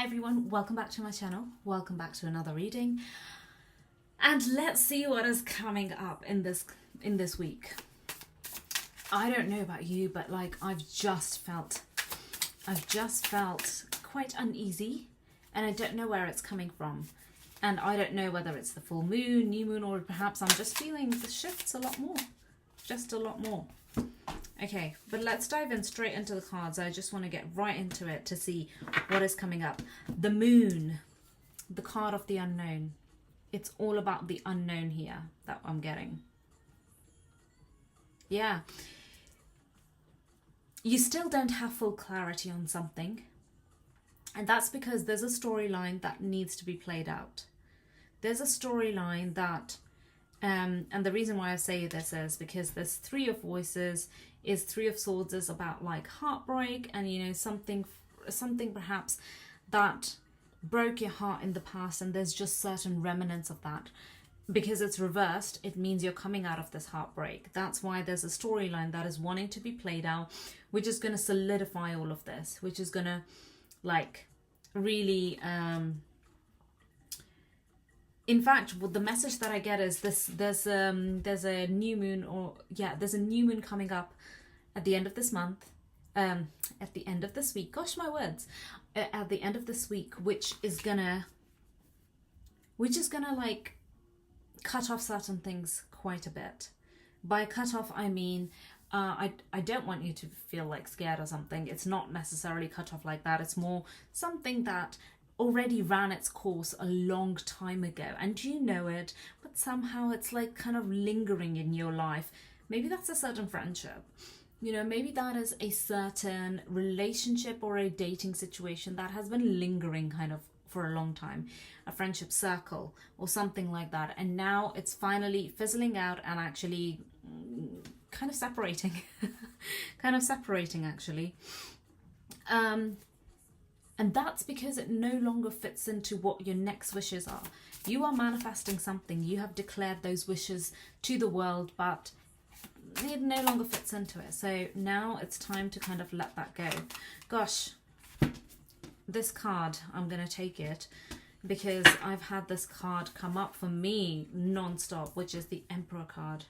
Hi everyone, welcome back to my channel. Welcome back to another reading. And let's see what is coming up in this week. I don't know about you, but like I've just felt quite uneasy, and I don't know where it's coming from. And I don't know whether it's the full moon, new moon, or perhaps I'm just feeling the shifts a lot more. Just a lot more. Okay, but let's dive in straight into the cards. I just want to get right into it to see what is coming up. The moon, the card of the unknown. It's all about the unknown here that I'm getting. Yeah. You still don't have full clarity on something. And that's because there's a storyline that needs to be played out. There's a storyline that, and the reason why I say this is because there's Three of Voices, is Three of Swords is about like heartbreak and, you know, something perhaps that broke your heart in the past, and there's just certain remnants of that. Because it's reversed, it means you're coming out of this heartbreak. That's why there's a storyline that is wanting to be played out, which is going to solidify all of this, which is going to like really in fact, what the message that I get is this: there's a new moon, there's a new moon coming up at the end of this month, at the end of this week. Gosh, my words! At the end of this week, which is gonna like cut off certain things quite a bit. By cut off, I mean I don't want you to feel like scared or something. It's not necessarily cut off like that. It's more something that already ran its course a long time ago, and you know it, but somehow it's like kind of lingering in your life. Maybe that's a certain friendship, you know, maybe that is a certain relationship or a dating situation that has been lingering kind of for a long time, a friendship circle or something like that, and now it's finally fizzling out and actually kind of separating actually. And that's because it no longer fits into what your next wishes are. You are manifesting something. You have declared those wishes to the world, but it no longer fits into it. So now it's time to kind of let that go. Gosh, this card, I'm going to take it because I've had this card come up for me non-stop, which is the Emperor card.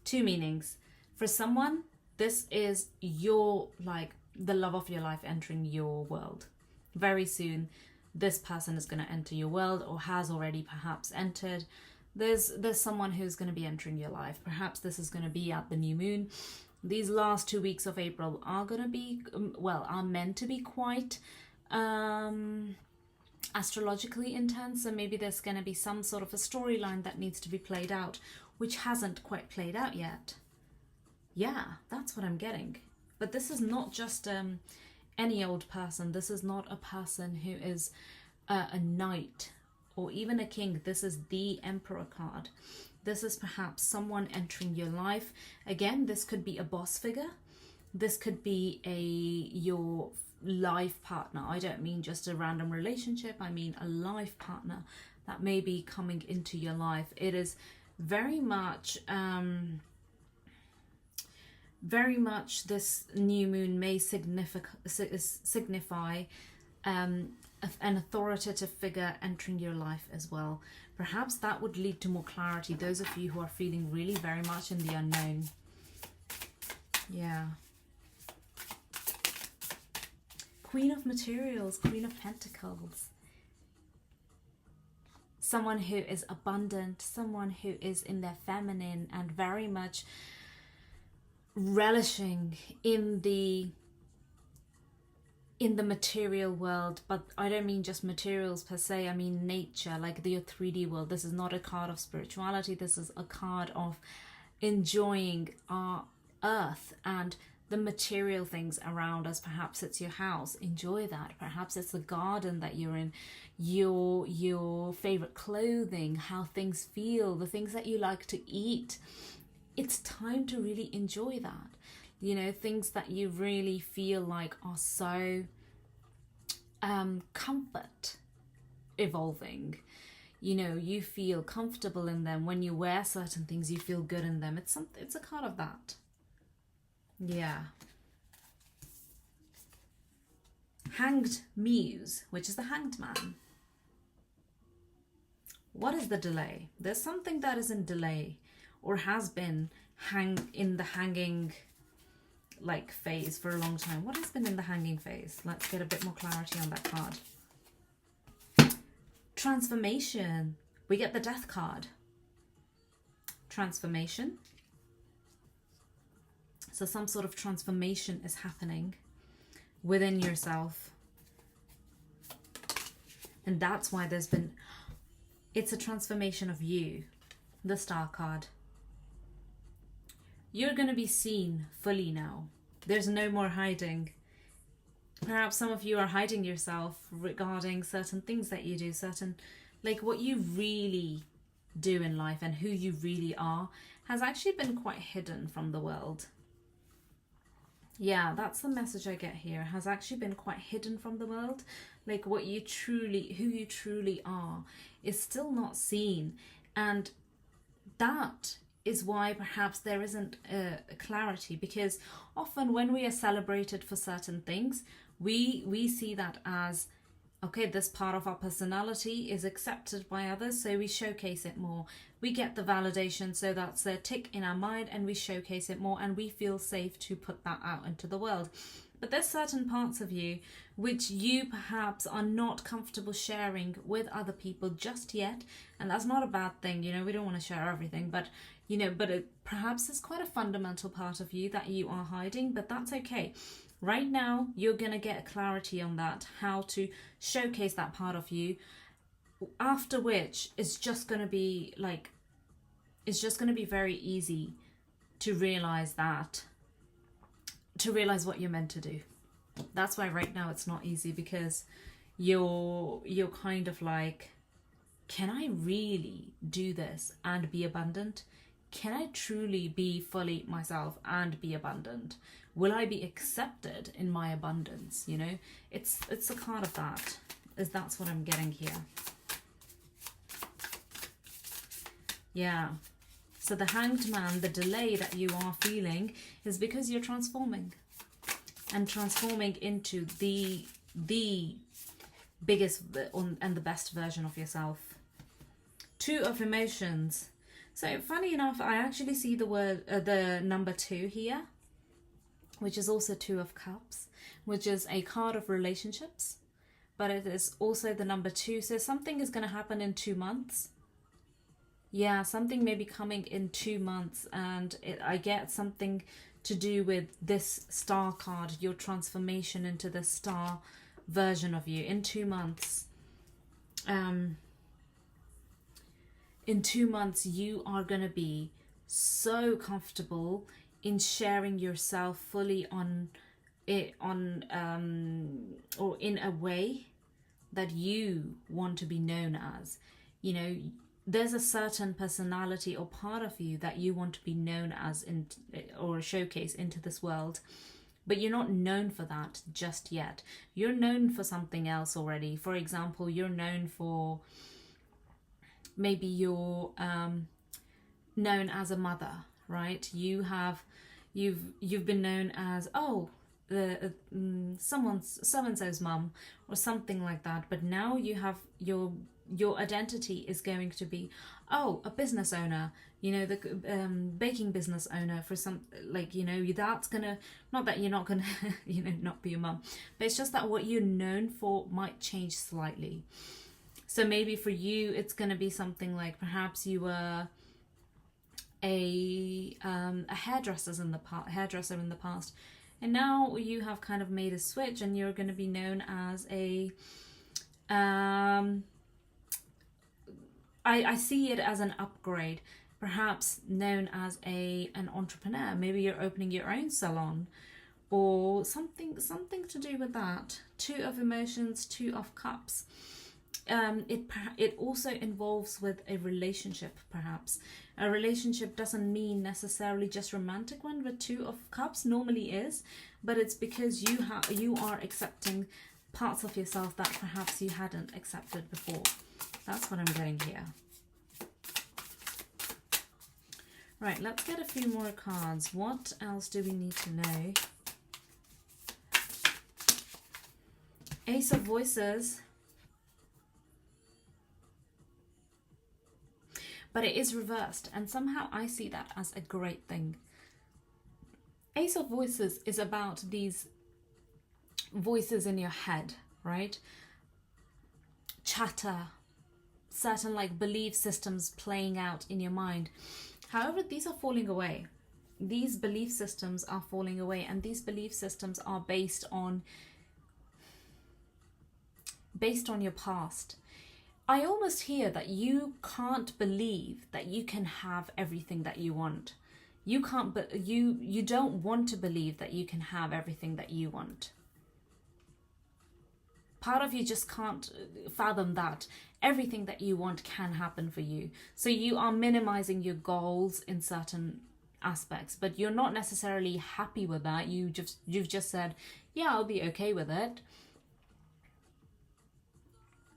Two meanings. For someone, this is your, like, the love of your life entering your world. Very soon this person is going to enter your world, or has already perhaps entered. There's someone who's going to be entering your life. Perhaps this is going to be at the new moon. These last 2 weeks of April are going to be are meant to be quite astrologically intense, so maybe there's going to be some sort of a storyline that needs to be played out, which hasn't quite played out yet. Yeah, that's what I'm getting. But this is not just any old person. This is not a person who is a knight or even a king. This is the Emperor card. This is perhaps someone entering your life. Again, this could be a boss figure. This could be your life partner. I don't mean just a random relationship. I mean a life partner that may be coming into your life. It is very much this new moon may signify an authoritative figure entering your life as well. Perhaps that would lead to more clarity. Those of you who are feeling really very much in the unknown. Yeah. Queen of Materials, Queen of Pentacles. Someone who is abundant, someone who is in their feminine and very much relishing in the material world. But I don't mean just materials per se. I mean nature, like the 3D world. This is not a card of spirituality. This is a card of enjoying our earth and the material things around us. Perhaps it's your house, enjoy that. Perhaps it's the garden that you're in, your favorite clothing, how things feel, the things that you like to eat. It's time to really enjoy that. You know, things that you really feel like are so comfort evolving. You know, you feel comfortable in them. When you wear certain things, you feel good in them. It's a card of that. Yeah. Hanged Muse, which is the Hanged Man. What is the delay? There's something that is in delay, or has been in the hanging like phase for a long time. What has been in the hanging phase? Let's get a bit more clarity on that card. Transformation. We get the Death card. Transformation. So some sort of transformation is happening within yourself. And that's why there's been, it's a transformation of you. The Star card. You're going to be seen fully now. There's no more hiding. Perhaps some of you are hiding yourself regarding certain things that you do, certain, like what you really do in life and who you really are has actually been quite hidden from the world. Yeah, that's the message I get here. Has actually been quite hidden from the world. Like what you truly, who you truly are is still not seen. And that is why perhaps there isn't a clarity, because often when we are celebrated for certain things, we see that as, okay, this part of our personality is accepted by others, so we showcase it more. We get the validation, so that's a tick in our mind, and we showcase it more, and we feel safe to put that out into the world. But there's certain parts of you which you perhaps are not comfortable sharing with other people just yet, and that's not a bad thing. You know, we don't want to share everything, but you know, perhaps it's quite a fundamental part of you that you are hiding, but that's okay. Right now, you're going to get clarity on that, how to showcase that part of you, after which it's just going to be like, it's just going to be very easy to realize that, to realize what you're meant to do. That's why right now it's not easy, because you're kind of like, can I really do this and be abundant? Can I truly be fully myself and be abundant? Will I be accepted in my abundance? You know, it's a card of that. That's what I'm getting here. Yeah. So the Hanged Man, the delay that you are feeling is because you're transforming. And transforming into the biggest and the best version of yourself. Two of Emotions. So funny enough, I actually see the number 2 here, which is also 2 of Cups, which is a card of relationships, but it is also the number 2. So something is going to happen in 2 months. Yeah, something may be coming in 2 months, and I get something to do with this Star card, your transformation into the Star version of you in 2 months. In 2 months, you are going to be so comfortable in sharing yourself fully or in a way that you want to be known as. You know, there's a certain personality or part of you that you want to be known as or showcase into this world, but you're not known for that just yet. You're known for something else already. For example, you're known for, maybe you're known as a mother, right? You've been known as, oh, someone's so-and-so's mum or something like that. But now you have your identity is going to be, oh, a business owner, you know, the baking business owner for some, like, you know, that's gonna, not that you're not gonna you know, not be a mum, but it's just that what you're known for might change slightly. So maybe for you, it's going to be something like, perhaps you were a hairdresser in the past, and now you have kind of made a switch, and you're going to be known as a I see it as an upgrade, perhaps known as an entrepreneur. Maybe you're opening your own salon, or something to do with that. 2 of Emotions, 2 of Cups. It also involves with a relationship, perhaps. A relationship doesn't mean necessarily just romantic one, but 2 of Cups normally is, but it's because you are accepting parts of yourself that perhaps you hadn't accepted before. That's what I'm getting here. Right, let's get a few more cards. What else do we need to know? Ace of Voices. But it is reversed, and somehow I see that as a great thing. Ace of Voices is about these voices in your head, right? Chatter, certain like belief systems playing out in your mind. However, these are falling away. These belief systems are falling away, and these belief systems are based on your past. I almost hear that you can't believe that you can have everything that you want. You can't, but you don't want to believe that you can have everything that you want. Part of you just can't fathom that everything that you want can happen for you. So you are minimizing your goals in certain aspects, but you're not necessarily happy with that. You've just said, yeah, I'll be okay with it.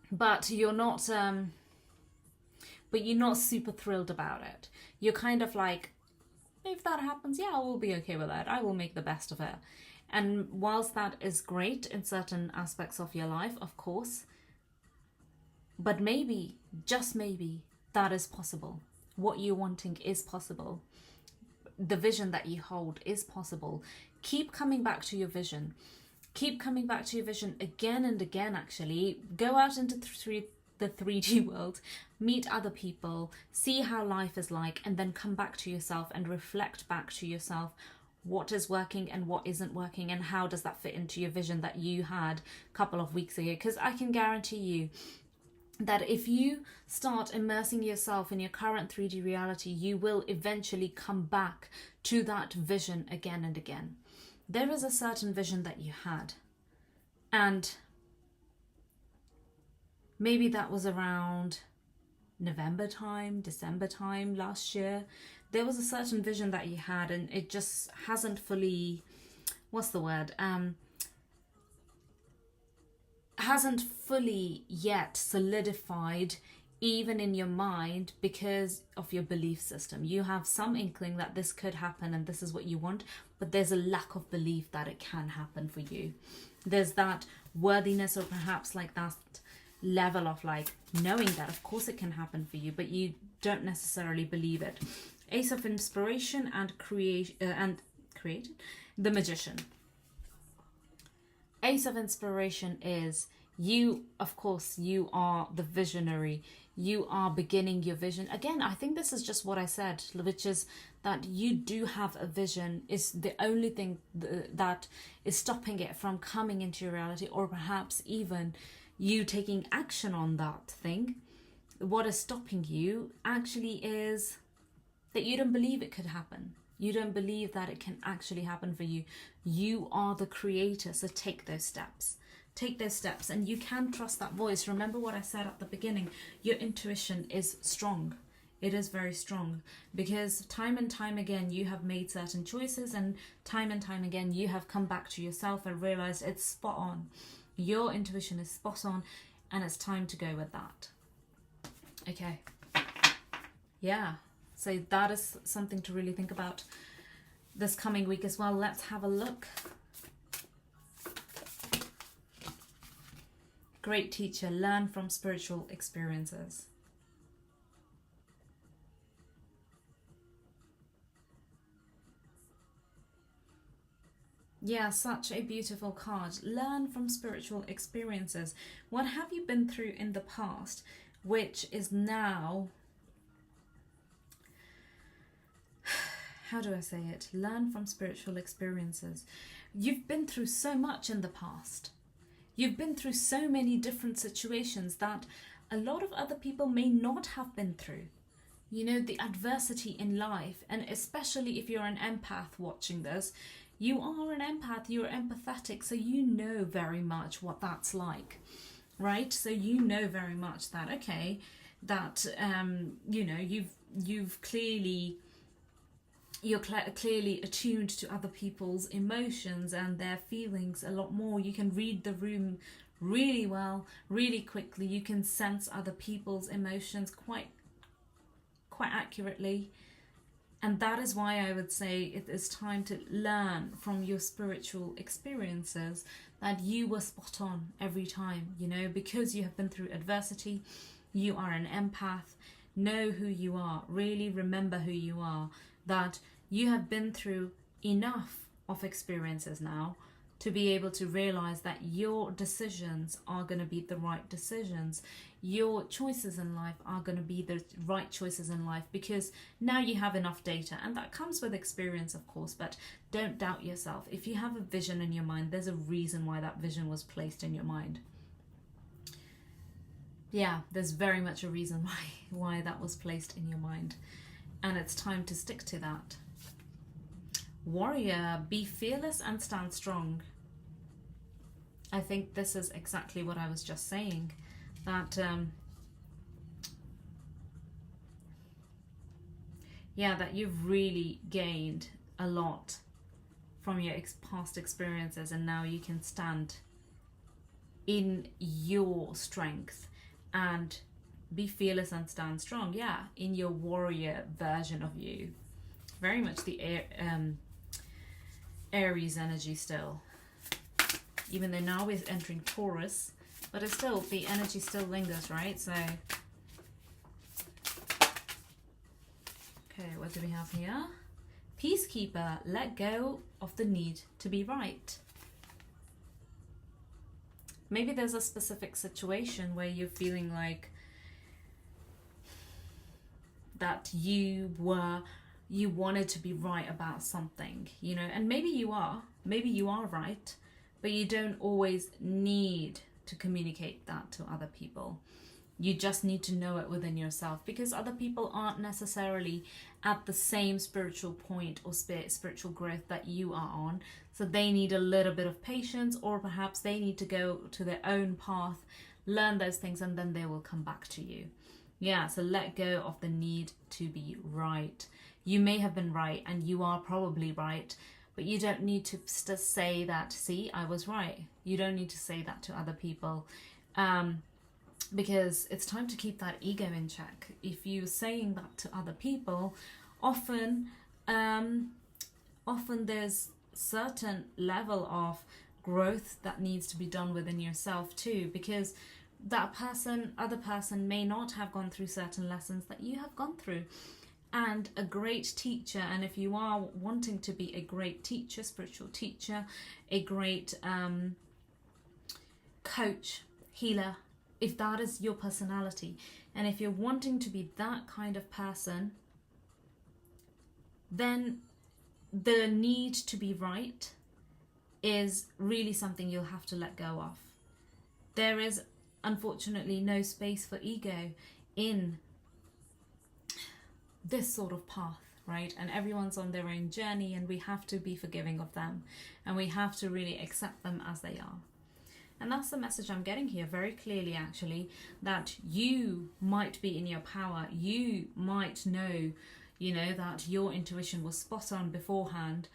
But you're not super thrilled about it. You're kind of like, if that happens, yeah, I will be okay with that. I will make the best of it. And whilst that is great in certain aspects of your life, of course, but maybe, just maybe, that is possible. What you're wanting is possible. The vision that you hold is possible. Keep coming back to your vision. Keep coming back to your vision again and again, actually. Go out into the 3D world, meet other people, see how life is like, and then come back to yourself and reflect back to yourself what is working and what isn't working, and how does that fit into your vision that you had a couple of weeks ago. Because I can guarantee you that if you start immersing yourself in your current 3D reality, you will eventually come back to that vision again and again. There is a certain vision that you had, and maybe that was around November time, December time last year. There was a certain vision that you had, and it just hasn't fully, hasn't fully yet solidified even in your mind because of your belief system. You have some inkling that this could happen and this is what you want, but there's a lack of belief that it can happen for you. There's that worthiness, or perhaps like that level of like knowing that of course it can happen for you, but you don't necessarily believe it. Ace of Inspiration and create the Magician. Ace of Inspiration is you, of course, you are the visionary. You are beginning your vision. Again, I think this is just what I said, which is that you do have a vision. Is the only thing that is stopping it from coming into your reality, or perhaps even you taking action on that thing. What is stopping you actually is that you don't believe it could happen. You don't believe that it can actually happen for you. You are the creator, so take those steps. Take those steps, and you can trust that voice. Remember what I said at the beginning. Your intuition is strong. It is very strong, because time and time again you have made certain choices, and time again you have come back to yourself and realized it's spot on. Your intuition is spot on, and it's time to go with that. Okay. Yeah. So that is something to really think about this coming week as well. Let's have a look. Great teacher, learn from spiritual experiences. Yeah, such a beautiful card. Learn from spiritual experiences. What have you been through in the past, which is now, how do I say it? Learn from spiritual experiences. You've been through so much in the past. You've been through so many different situations that a lot of other people may not have been through. You know, the adversity in life, and especially if you're an empath watching this, you are an empath, you're empathetic, so you know very much what that's like, right? So you know very much that, okay, that, you know, you're clearly attuned to other people's emotions and their feelings a lot more. You can read the room really well, really quickly. You can sense other people's emotions quite accurately. And that is why I would say it is time to learn from your spiritual experiences that you were spot on every time, you know, because you have been through adversity, you are an empath, know who you are, really remember who you are, that you have been through enough of experiences now to be able to realize that your decisions are going to be the right decisions. Your choices in life are going to be the right choices in life, because now you have enough data, and that comes with experience, of course, but don't doubt yourself. If you have a vision in your mind, there's a reason why that vision was placed in your mind. Yeah, there's very much a reason why that was placed in your mind, and it's time to stick to that. Warrior, be fearless and stand strong. I think this is exactly what I was just saying, that that you've really gained a lot from your past experiences, and now you can stand in your strength and be fearless and stand strong. Yeah, in your warrior version of you. Very much the Aries energy still, even though now we're entering Taurus, but it's still, the energy still lingers, right? So okay, what do we have here? Peacekeeper, let go of the need to be right. Maybe there's a specific situation where you're feeling like that you wanted to be right about something, you know, and maybe you are right, but you don't always need to communicate that to other people. You just need to know it within yourself, because other people aren't necessarily at the same spiritual point or spiritual growth that you are on. So they need a little bit of patience, or perhaps they need to go to their own path, learn those things, and then they will come back to you. Yeah, so let go of the need to be right. You may have been right, and you are probably right, but you don't need to say that, see, I was right. You don't need to say that to other people, because it's time to keep that ego in check. If you're saying that to other people, often there's certain level of growth that needs to be done within yourself too, because that other person may not have gone through certain lessons that you have gone through. And a great teacher, and if you are wanting to be a great teacher, spiritual teacher, a great coach, healer, if that is your personality, and if you're wanting to be that kind of person, then the need to be right is really something you'll have to let go of. There is unfortunately no space for ego in this sort of path, right? And everyone's on their own journey, and we have to be forgiving of them, and we have to really accept them as they are. And that's the message I'm getting here very clearly, actually, that you might be in your power. You might know, you know, that your intuition was spot on beforehand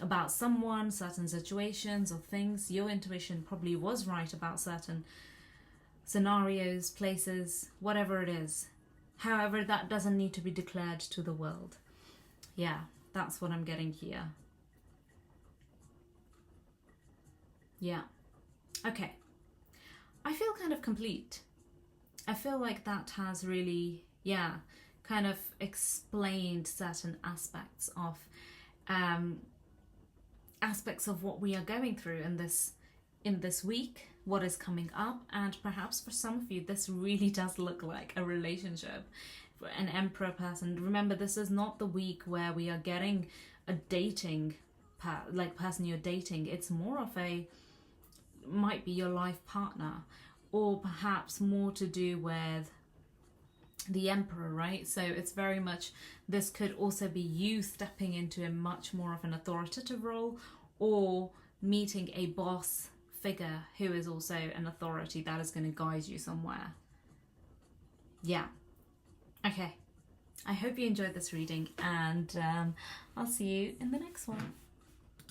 about someone, certain situations or things. Your intuition probably was right about certain scenarios, places, whatever it is. However, that doesn't need to be declared to the world. Yeah, that's what I'm getting here. Yeah. Okay. I feel kind of complete. I feel like that has really, kind of explained certain aspects of what we are going through in this week, what is coming up, and perhaps for some of you this really does look like a relationship, an Emperor person. Remember, this is not the week where we are getting a dating person you're dating. It's more of might be your life partner, or perhaps more to do with the Emperor, right? So it's very much, this could also be you stepping into a much more of an authoritative role, or meeting a boss figure who is also an authority that is going to guide you somewhere. Yeah. Okay. I hope you enjoyed this reading, and I'll see you in the next one.